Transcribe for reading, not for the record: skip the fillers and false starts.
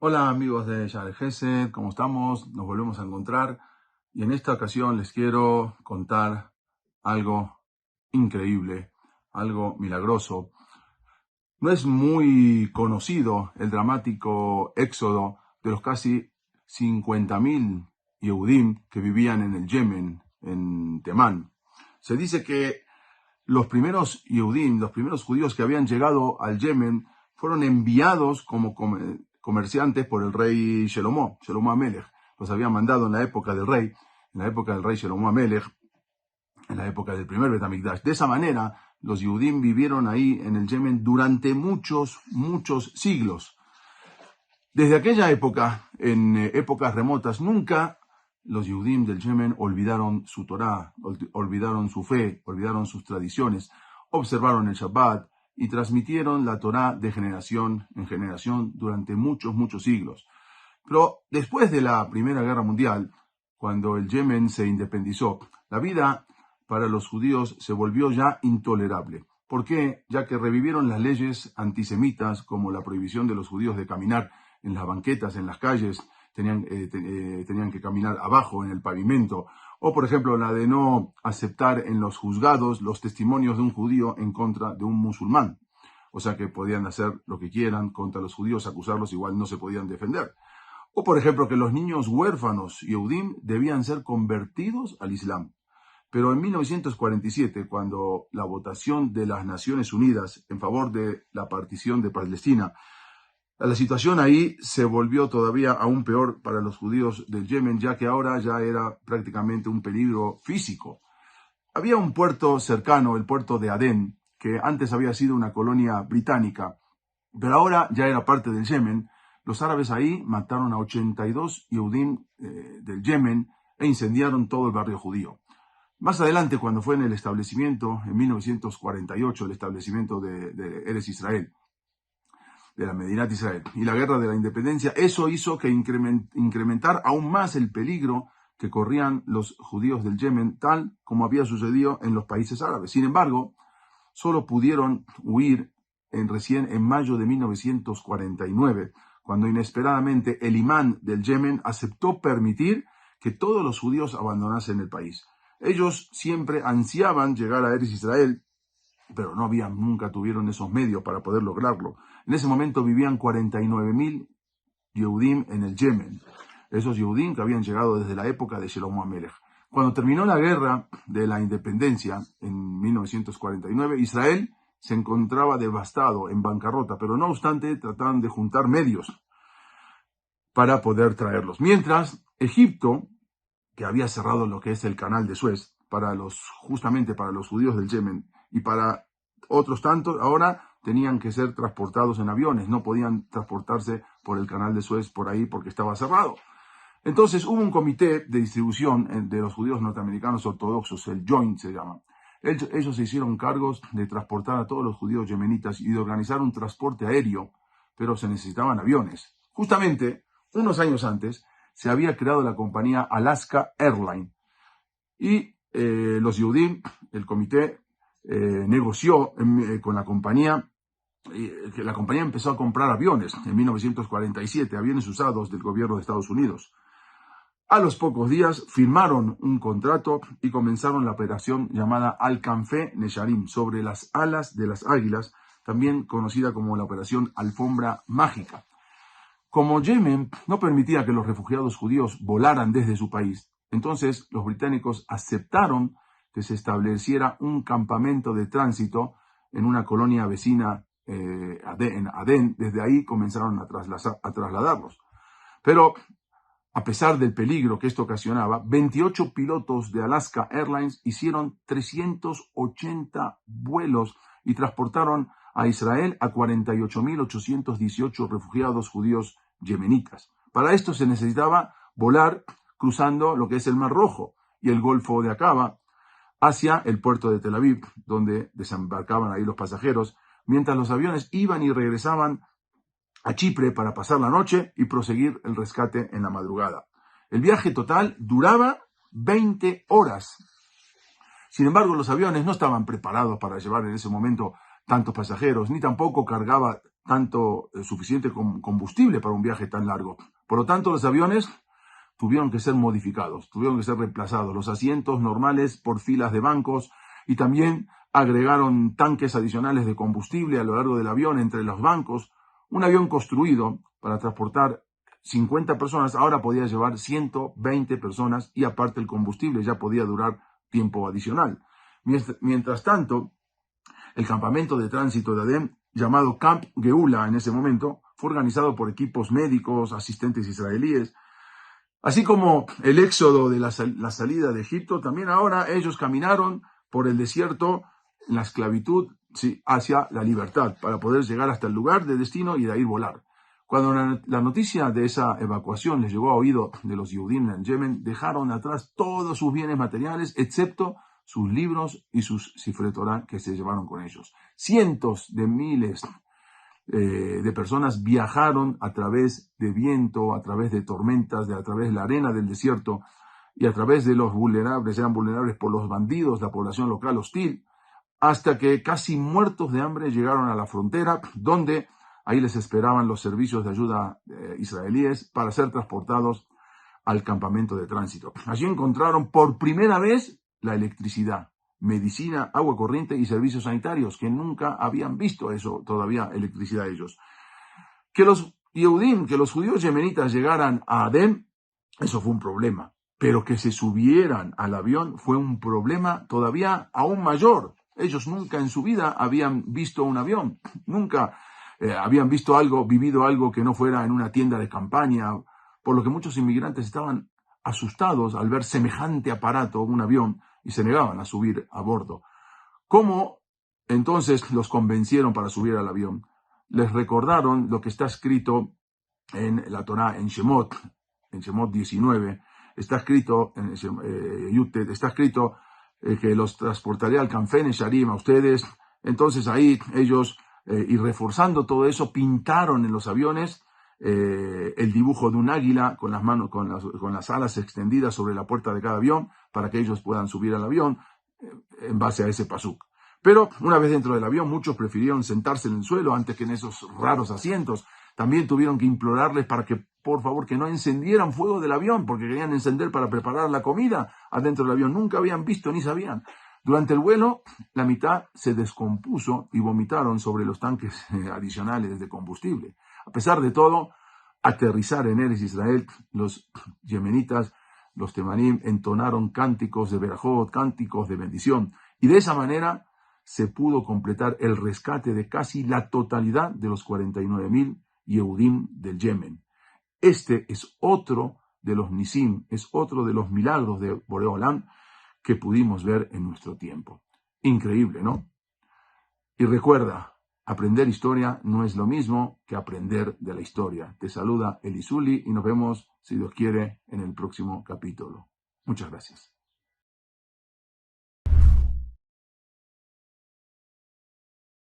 Hola amigos de Share Gesed, ¿cómo estamos? Nos volvemos a encontrar y en esta ocasión les quiero contar algo increíble, algo milagroso. No es muy conocido el dramático éxodo de los casi 50.000 Yehudim que vivían en el Yemen, en Temán. Se dice que los primeros Yehudim, los primeros judíos que habían llegado al Yemen, fueron enviados como comerciantes por el rey Shelomo Amelech. Los había mandado en la época del rey, Shelomo Amelech, en la época del primer Bet HaMikdash. De esa manera, los Yehudim vivieron ahí en el Yemen durante muchos siglos. Desde aquella época, en épocas remotas, nunca los Yehudim del Yemen olvidaron su Torá, olvidaron su fe, olvidaron sus tradiciones, observaron el Shabbat y transmitieron la Torá de generación en generación durante muchos siglos. Pero después de la Primera Guerra Mundial, cuando el Yemen se independizó, la vida para los judíos se volvió ya intolerable. ¿Por qué? Ya que revivieron las leyes antisemitas, como la prohibición de los judíos de caminar en las banquetas, en las calles, tenían que caminar abajo en el pavimento, o por ejemplo la de no aceptar en los juzgados los testimonios de un judío en contra de un musulmán. O sea que podían hacer lo que quieran contra los judíos, acusarlos, igual no se podían defender. O por ejemplo que los niños huérfanos Yehudim debían ser convertidos al Islam. Pero en 1947, cuando la votación de las Naciones Unidas en favor de la partición de Palestina, la situación ahí se volvió todavía aún peor para los judíos del Yemen, ya que ahora ya era prácticamente un peligro físico. Había un puerto cercano, el puerto de Adén, que antes había sido una colonia británica, pero ahora ya era parte del Yemen. Los árabes ahí mataron a 82 Yehudim del Yemen e incendiaron todo el barrio judío. Más adelante, cuando fue en el establecimiento, en 1948, el establecimiento de Eretz Israel, de la Medinat Israel, y la guerra de la independencia, eso hizo que incrementar aún más el peligro que corrían los judíos del Yemen, tal como había sucedido en los países árabes. Sin embargo, solo pudieron huir recién en mayo de 1949, cuando inesperadamente el imán del Yemen aceptó permitir que todos los judíos abandonasen el país. Ellos siempre ansiaban llegar a Eretz Israel, pero nunca tuvieron esos medios para poder lograrlo. En ese momento vivían 49.000 Yehudim en el Yemen. Esos Yehudim que habían llegado desde la época de Shelomo Amelech. Cuando terminó la guerra de la independencia en 1949, Israel se encontraba devastado, en bancarrota, pero no obstante trataban de juntar medios para poder traerlos. Mientras, Egipto, que había cerrado lo que es el canal de Suez justamente para los judíos del Yemen y para otros tantos, ahora tenían que ser transportados en aviones, no podían transportarse por el canal de Suez por ahí porque estaba cerrado. Entonces hubo un comité de distribución de los judíos norteamericanos ortodoxos, el Joint se llama. Ellos se hicieron cargos de transportar a todos los judíos yemenitas y de organizar un transporte aéreo, pero se necesitaban aviones. Justamente, unos años antes, se había creado la compañía Alaska Airlines y los Yehudim, el comité, negoció con la compañía, que la compañía empezó a comprar aviones en 1947, aviones usados del gobierno de Estados Unidos. A los pocos días firmaron un contrato y comenzaron la operación llamada Al-Kanfe Nesharim, sobre las alas de las águilas, también conocida como la operación Alfombra Mágica. Como Yemen no permitía que los refugiados judíos volaran desde su país, entonces los británicos aceptaron que se estableciera un campamento de tránsito en una colonia vecina en Adén. Desde ahí comenzaron a trasladarlos. Pero a pesar del peligro que esto ocasionaba, 28 pilotos de Alaska Airlines hicieron 380 vuelos y transportaron a Israel a 48.818 refugiados judíos yemenitas. Para esto se necesitaba volar cruzando lo que es el Mar Rojo y el Golfo de Aqaba hacia el puerto de Tel Aviv, donde desembarcaban ahí los pasajeros, mientras los aviones iban y regresaban a Chipre para pasar la noche y proseguir el rescate en la madrugada. El viaje total duraba 20 horas. Sin embargo, los aviones no estaban preparados para llevar en ese momento tantos pasajeros, ni tampoco cargaba tanto suficiente combustible para un viaje tan largo. Por lo tanto, los aviones tuvieron que ser modificados, tuvieron que ser reemplazados, los asientos normales por filas de bancos, y también agregaron tanques adicionales de combustible a lo largo del avión entre los bancos. Un avión construido para transportar 50 personas ahora podía llevar 120 personas, y aparte el combustible ya podía durar tiempo adicional. Mientras tanto, el campamento de tránsito de Adem, llamado Camp Geula en ese momento, fue organizado por equipos médicos, asistentes israelíes. Así como el éxodo de la salida de Egipto, también ahora ellos caminaron por el desierto, la esclavitud, sí, hacia la libertad, para poder llegar hasta el lugar de destino y de ahí volar. Cuando la noticia de esa evacuación les llegó a oído de los Yehudim en Yemen, dejaron atrás todos sus bienes materiales, excepto sus libros y sus Sifrei Torah que se llevaron con ellos. Cientos de miles de personas viajaron a través de viento, a través de tormentas, a través de la arena del desierto, y a través de los vulnerables, eran vulnerables por los bandidos, la población local hostil, hasta que casi muertos de hambre llegaron a la frontera, donde ahí les esperaban los servicios de ayuda israelíes para ser transportados al campamento de tránsito. Allí encontraron por primera vez la electricidad, medicina, agua corriente y servicios sanitarios, que nunca habían visto eso todavía, electricidad ellos. Que los Yehudim, que los judíos yemenitas llegaran a Adem, eso fue un problema. Pero que se subieran al avión fue un problema todavía aún mayor. Ellos nunca en su vida habían visto un avión, nunca habían visto algo, vivido algo que no fuera en una tienda de campaña, por lo que muchos inmigrantes estaban asustados al ver semejante aparato, un avión, y se negaban a subir a bordo. ¿Cómo entonces los convencieron para subir al avión? Les recordaron lo que está escrito en la Torá, en Shemot 19, está escrito, está escrito que los transportaré al Canfen en Sharim a ustedes. Entonces ahí ellos, y reforzando todo eso, pintaron en los aviones el dibujo de un águila con las manos, con las alas extendidas sobre la puerta de cada avión, para que ellos puedan subir al avión en base a ese pasuk. Pero una vez dentro del avión, muchos prefirieron sentarse en el suelo antes que en esos raros asientos. También tuvieron que implorarles para que, por favor, que no encendieran fuego del avión, porque querían encender para preparar la comida adentro del avión. Nunca habían visto ni sabían. Durante el vuelo, la mitad se descompuso y vomitaron sobre los tanques adicionales de combustible. A pesar de todo, aterrizar en Eretz Israel, los yemenitas, los temanim, entonaron cánticos de berajot, cánticos de bendición. Y de esa manera se pudo completar el rescate de casi la totalidad de los 49,000 Yehudim del Yemen. Este es otro de los nisim, es otro de los milagros de Borei Olam que pudimos ver en nuestro tiempo. Increíble, ¿no? Y recuerda, aprender historia no es lo mismo que aprender de la historia. Te saluda Eli Zuli y nos vemos, si Dios quiere, en el próximo capítulo. Muchas gracias.